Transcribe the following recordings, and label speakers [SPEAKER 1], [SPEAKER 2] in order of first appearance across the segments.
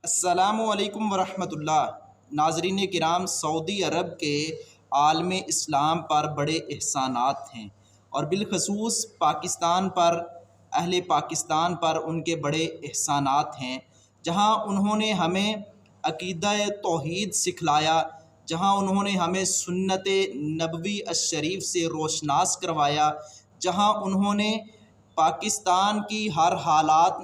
[SPEAKER 1] السلام علیکم ورحمۃ اللہ۔ ناظرین کرام، سعودی عرب کے عالم اسلام پر بڑے احسانات ہیں اور بالخصوص پاکستان پر، اہل پاکستان پر ان کے بڑے احسانات ہیں، جہاں انہوں نے ہمیں عقیدہ توحید سکھلایا، جہاں انہوں نے ہمیں سنت نبوی الشریف سے روشناس کروایا، جہاں انہوں نے پاکستان کی ہر حالات،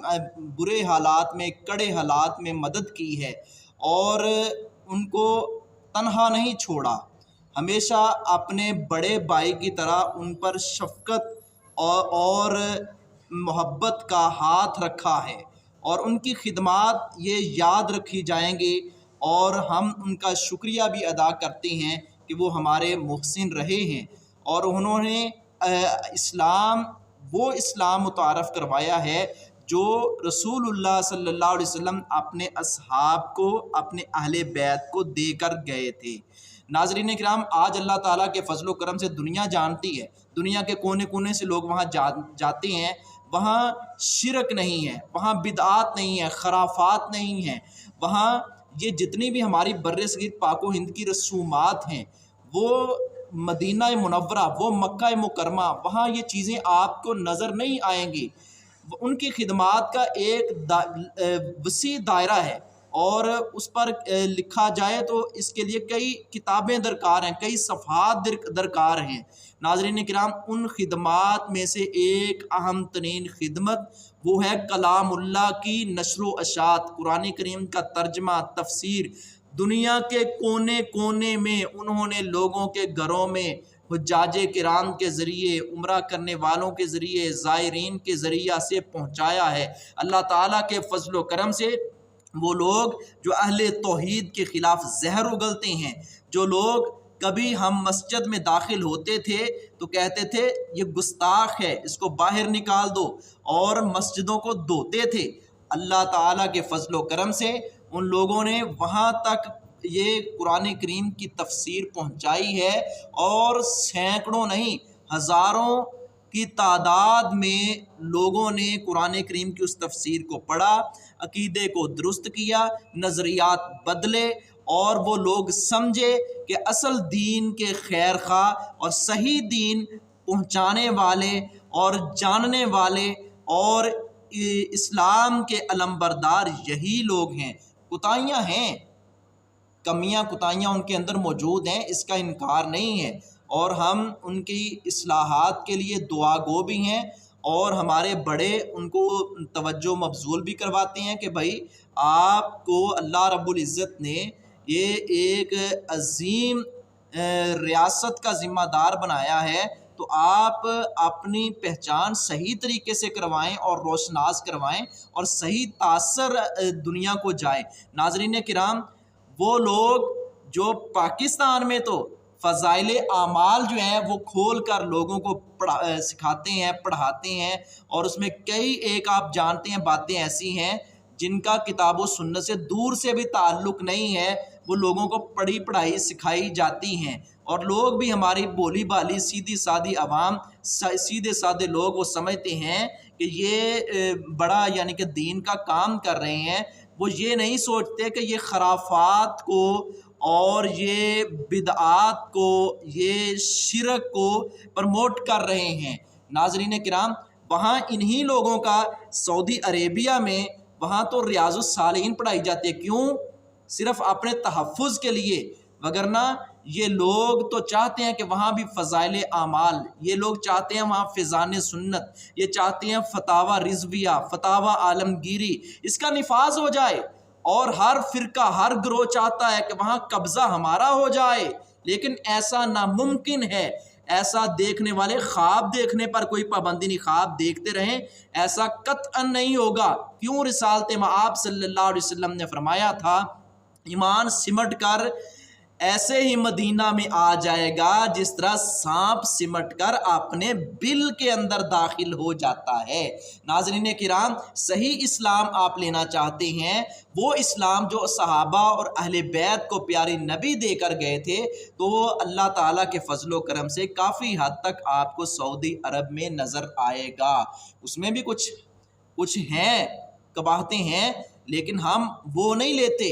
[SPEAKER 1] برے حالات میں، کڑے حالات میں مدد کی ہے اور ان کو تنہا نہیں چھوڑا، ہمیشہ اپنے بڑے بھائی کی طرح ان پر شفقت اور محبت کا ہاتھ رکھا ہے، اور ان کی خدمات یہ یاد رکھی جائیں گی اور ہم ان کا شکریہ بھی ادا کرتے ہیں کہ وہ ہمارے محسن رہے ہیں اور انہوں نے وہ اسلام متعارف کروایا ہے جو رسول اللہ صلی اللہ علیہ وسلم اپنے اصحاب کو، اپنے اہل بیت کو دے کر گئے تھے۔ ناظرین کرام، آج اللہ تعالیٰ کے فضل و کرم سے دنیا جانتی ہے، دنیا کے کونے کونے سے لوگ وہاں جاتے ہیں، وہاں شرک نہیں ہے، وہاں بدعات نہیں ہے، خرافات نہیں ہیں، وہاں یہ جتنی بھی ہماری برصغیر پاک و ہند کی رسومات ہیں، وہ مدینہ منورہ، وہ مکہ مکرمہ، وہاں یہ چیزیں آپ کو نظر نہیں آئیں گی۔ ان کی خدمات کا ایک وسیع دائرہ ہے اور اس پر لکھا جائے تو اس کے لیے کئی کتابیں درکار ہیں، کئی صفحات درکار ہیں۔ ناظرین کرام، ان خدمات میں سے ایک اہم ترین خدمت وہ ہے کلام اللہ کی نشر و اشاعت، قرآن کریم کا ترجمہ، تفسیر۔ دنیا کے کونے کونے میں انہوں نے لوگوں کے گھروں میں حجاج کرام کے ذریعے، عمرہ کرنے والوں کے ذریعے، زائرین کے ذریعہ سے پہنچایا ہے۔ اللہ تعالیٰ کے فضل و کرم سے وہ لوگ جو اہل توحید کے خلاف زہر اگلتے ہیں، جو لوگ کبھی ہم مسجد میں داخل ہوتے تھے تو کہتے تھے یہ گستاخ ہے، اس کو باہر نکال دو، اور مسجدوں کو دھوتے تھے، اللہ تعالیٰ کے فضل و کرم سے ان لوگوں نے وہاں تک یہ قرآن کریم کی تفسیر پہنچائی ہے اور سینکڑوں نہیں، ہزاروں کی تعداد میں لوگوں نے قرآن کریم کی اس تفسیر کو پڑھا، عقیدے کو درست کیا، نظریات بدلے، اور وہ لوگ سمجھے کہ اصل دین کے خیر خواہ اور صحیح دین پہنچانے والے اور جاننے والے اور اسلام کے علمبردار یہی لوگ ہیں۔ کوتاہیاں ہیں، کمیاں کوتاہیاں ان کے اندر موجود ہیں، اس کا انکار نہیں ہے، اور ہم ان کی اصلاحات کے لیے دعا گو بھی ہیں، اور ہمارے بڑے ان کو توجہ مبذول بھی کرواتے ہیں کہ بھائی آپ کو اللہ رب العزت نے یہ ایک عظیم ریاست کا ذمہ دار بنایا ہے، تو آپ اپنی پہچان صحیح طریقے سے کروائیں اور روشناس کروائیں اور صحیح تاثر دنیا کو جائے۔ ناظرین کرام، وہ لوگ جو پاکستان میں تو فضائل اعمال جو ہیں وہ کھول کر لوگوں کو سکھاتے ہیں، پڑھاتے ہیں، اور اس میں کئی ایک آپ جانتے ہیں باتیں ایسی ہیں جن کا کتاب و سنت سے دور سے بھی تعلق نہیں ہے، وہ لوگوں کو پڑھی پڑھائی سکھائی جاتی ہیں، اور لوگ بھی ہماری بولی بالی سیدھی سادی عوام، سیدھے سادے لوگ وہ سمجھتے ہیں کہ یہ بڑا یعنی کہ دین کا کام کر رہے ہیں۔ وہ یہ نہیں سوچتے کہ یہ خرافات کو اور یہ بدعات کو، یہ شرک کو پرموٹ کر رہے ہیں۔ ناظرین کرام، وہاں انہی لوگوں کا سعودی عربیہ میں وہاں تو ریاض الصالحین پڑھائی جاتی ہے، کیوں؟ صرف اپنے تحفظ کے لیے، وگرنہ یہ لوگ تو چاہتے ہیں کہ وہاں بھی فضائل اعمال، یہ لوگ چاہتے ہیں وہاں فیضان سنت، یہ چاہتے ہیں فتاوی رضویہ، فتاوی عالمگیری، اس کا نفاذ ہو جائے، اور ہر فرقہ، ہر گروہ چاہتا ہے کہ وہاں قبضہ ہمارا ہو جائے، لیکن ایسا ناممکن ہے۔ ایسا دیکھنے والے خواب دیکھنے پر کوئی پابندی نہیں، خواب دیکھتے رہیں، ایسا قطعاً نہیں ہوگا۔ کیوں؟ رسالت مآب صلی اللہ علیہ وسلم نے فرمایا تھا، ایمان سمٹ کر ایسے ہی مدینہ میں آ جائے گا جس طرح سانپ سمٹ کر اپنے بل کے اندر داخل ہو جاتا ہے۔ ناظرین کرام، صحیح اسلام آپ لینا چاہتے ہیں، وہ اسلام جو صحابہ اور اہل بیت کو پیاری نبی دے کر گئے تھے، تو وہ اللہ تعالیٰ کے فضل و کرم سے کافی حد تک آپ کو سعودی عرب میں نظر آئے گا۔ اس میں بھی کچھ ہیں، قباحتیں ہیں، لیکن ہم وہ نہیں لیتے،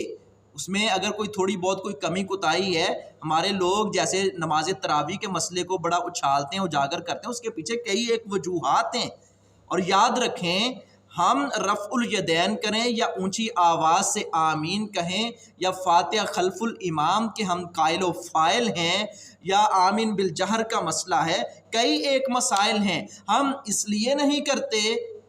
[SPEAKER 1] اس میں اگر کوئی تھوڑی بہت کوئی کمی کوتاہی ہے، ہمارے لوگ جیسے نماز تراویح کے مسئلے کو بڑا اچھالتے ہیں، اجاگر کرتے ہیں، اس کے پیچھے کئی ایک وجوہات ہیں۔ اور یاد رکھیں، ہم رفع الیدین کریں یا اونچی آواز سے آمین کہیں یا فاتحہ خلف الامام کے ہم قائل و فائل ہیں، یا آمین بالجہر کا مسئلہ ہے، کئی ایک مسائل ہیں، ہم اس لیے نہیں کرتے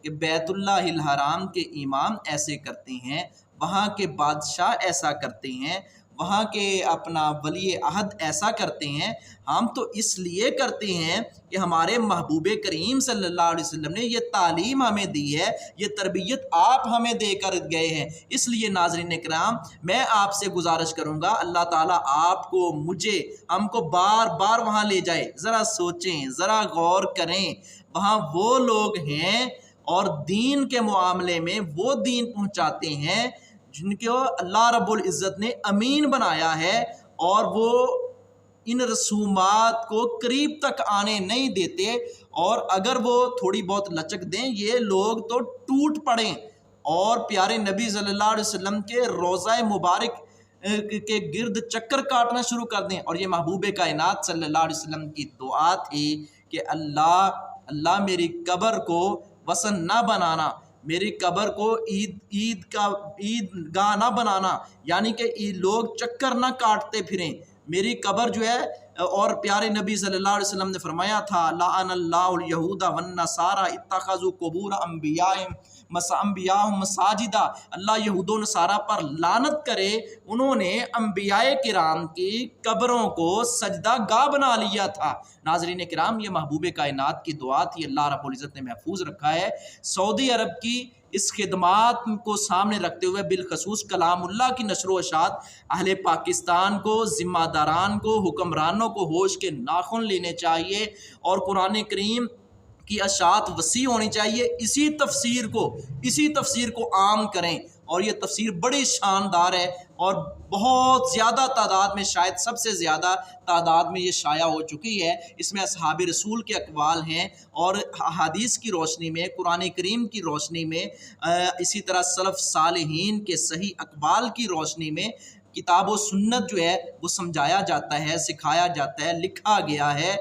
[SPEAKER 1] کہ بیت اللہ الحرام کے امام ایسے کرتے ہیں، وہاں کے بادشاہ ایسا کرتے ہیں، وہاں کے اپنا ولی عہد ایسا کرتے ہیں، ہم تو اس لیے کرتے ہیں کہ ہمارے محبوب کریم صلی اللہ علیہ وسلم نے یہ تعلیم ہمیں دی ہے، یہ تربیت آپ ہمیں دے کر گئے ہیں۔ اس لیے ناظرین کرام، میں آپ سے گزارش کروں گا، اللہ تعالیٰ آپ کو، مجھے، ہم کو بار بار وہاں لے جائے، ذرا سوچیں، ذرا غور کریں، وہاں وہ لوگ ہیں اور دین کے معاملے میں وہ دین پہنچاتے ہیں جن کو اللہ رب العزت نے امین بنایا ہے، اور وہ ان رسومات کو قریب تک آنے نہیں دیتے، اور اگر وہ تھوڑی بہت لچک دیں یہ لوگ تو ٹوٹ پڑیں اور پیارے نبی صلی اللہ علیہ وسلم کے روضہ مبارک کے گرد چکر کاٹنا شروع کر دیں۔ اور یہ محبوب کائنات صلی اللہ علیہ وسلم کی دعا تھی کہ اللہ میری قبر کو وثن نہ بنانا، میری قبر کو عید گاہ نہ بنانا، یعنی کہ لوگ چکر نہ کاٹتے پھریں میری قبر جو ہے۔ اور پیارے نبی صلی اللہ علیہ وسلم نے فرمایا تھا، لعن اللہ الیہود والنصارى اتخذوا قبور انبیاءہم مساجدہ، اللہ یہود و نصارہ پر لعنت کرے، انہوں نے انبیاء کرام کی قبروں کو سجدہ گاہ بنا لیا تھا۔ ناظرین کرام، یہ محبوب کائنات کی دعا تھی، اللہ رب العزت نے محفوظ رکھا ہے۔ سعودی عرب کی اس خدمات کو سامنے رکھتے ہوئے بالخصوص کلام اللہ کی نشر و اشاعت اہل پاکستان کو، ذمہ داران کو، حکمرانوں کو ہوش کے ناخن لینے چاہیے اور قرآن کریم کی اشاعت وسیع ہونی چاہیے۔ اسی تفسیر کو عام کریں، اور یہ تفسیر بڑی شاندار ہے اور بہت زیادہ تعداد میں، شاید سب سے زیادہ تعداد میں یہ شائع ہو چکی ہے۔ اس میں اصحاب رسول کے اقوال ہیں، اور احادیث کی روشنی میں، قرآن کریم کی روشنی میں، اسی طرح سلف صالحین کے صحیح اقوال کی روشنی میں کتاب و سنت جو ہے وہ سمجھایا جاتا ہے، سکھایا جاتا ہے، لکھا گیا ہے۔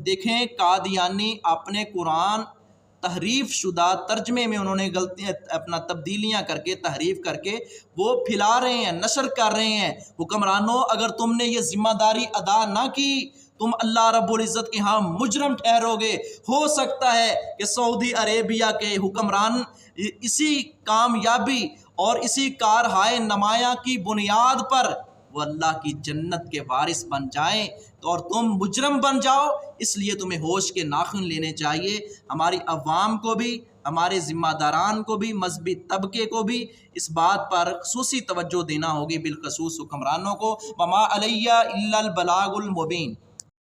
[SPEAKER 1] دیکھیں، قادیانی اپنے قرآن تحریف شدہ ترجمے میں انہوں نے غلطیاں اپنا تبدیلیاں کر کے، تحریف کر کے وہ پھیلا رہے ہیں، نشر کر رہے ہیں۔ حکمرانوں، اگر تم نے یہ ذمہ داری ادا نہ کی، تم اللہ رب العزت کے ہاں مجرم ٹھہرو گے۔ ہو سکتا ہے کہ سعودی عربیہ کے حکمران اسی کامیابی اور اسی کارہائے نمایاں کی بنیاد پر وہ اللہ کی جنت کے وارث بن جائیں، اور تم مجرم بن جاؤ۔ اس لیے تمہیں ہوش کے ناخن لینے چاہیے، ہماری عوام کو بھی، ہمارے ذمہ داران کو بھی، مذہبی طبقے کو بھی اس بات پر خصوصی توجہ دینا ہوگی، بالخصوص حکمرانوں کو۔ وما علیہ الا البلاغ المبین۔